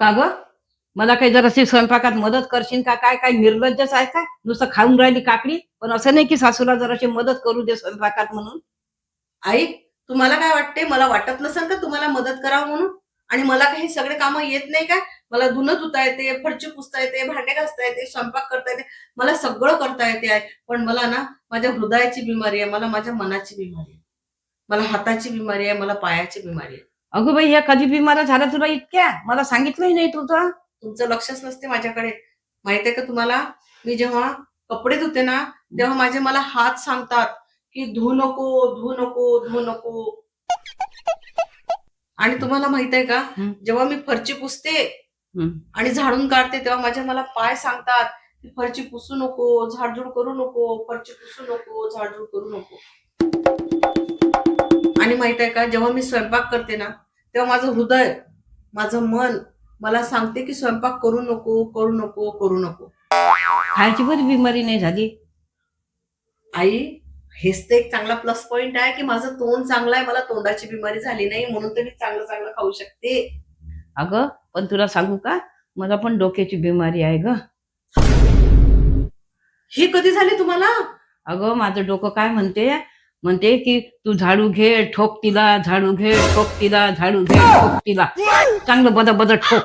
का ग? मला काही जराशी स्वयंपाकात मदत करशील का? काय काय निर्लज्जच आहे काय? नुसतं खाऊन राहिली काकडी, पण असं नाही की सासूला जराशी मदत करू दे स्वयंपाकात म्हणून. आई, तुम्हाला काय वाटते? मला वाटत नसेल का तुम्हाला मदत करावं म्हणून? आणि मला काही सगळे कामं येत नाही का? मला धुणं धुता येते, फरची पुसता येते, भांडे घासता येते, स्वयंपाक करता येते. मला सगळं करता येते आहे. पण मला ना माझ्या हृदयाची बिमारी आहे, मला माझ्या मनाची बिमारी आहे. मला हाताची बिमारी आहे, मला पायाची बिमारी आहे. अगं बाई, या कधी बिमाऱ्या झाल्या तुला इतक्या? मला सांगितलंही नाही तुझं. तुमचं लक्षच नसते माझ्याकडे. माहित आहे का तुम्हाला? मी जेव्हा कपडे धुते ना, तेव्हा माझे मला हात सांगतात, की "धुवू नको, धुवू नको, धुवू नको." आणि तुम्हाला माहित आहे का? हं, जेव्हा मी फरची पुसते हं. आणि झाडून काढते, तेव्हा मला पाय सांगतात, की "फरची पुसू नको, झाडझूड करू नको, फरची पुसू नको, झाडझूड करू नको." आणि माहित आहे का? जेव्हा मी स्वयंपाक करते ना, तेव्हा माझं हृदय, माझं मन मला सांगते, की स्वयंपाक करू नको, करू नको, करू नको. खायची बरी बिमारी नाही झाली. आई, हेच तर एक चांगला प्लस पॉइंट आहे, की माझं तोंड चांगलं आहे. मला तोंडाची बिमारी झाली नाही, म्हणून तर मी चांगलं-चांगलं खाऊ शकते. अगं, पण तुला सांगू का? मला पण डोक्याची बिमारी आहे ग. ही कधी झाली तुम्हाला? अगं, माझं डोकं काय म्हणते? म्हणते की तू झाडू घे, ठोक तिला, झाडू घे, ठोक तिला, झाडू घे, ठोक तिला. चांगलं बदा बदा ठोक.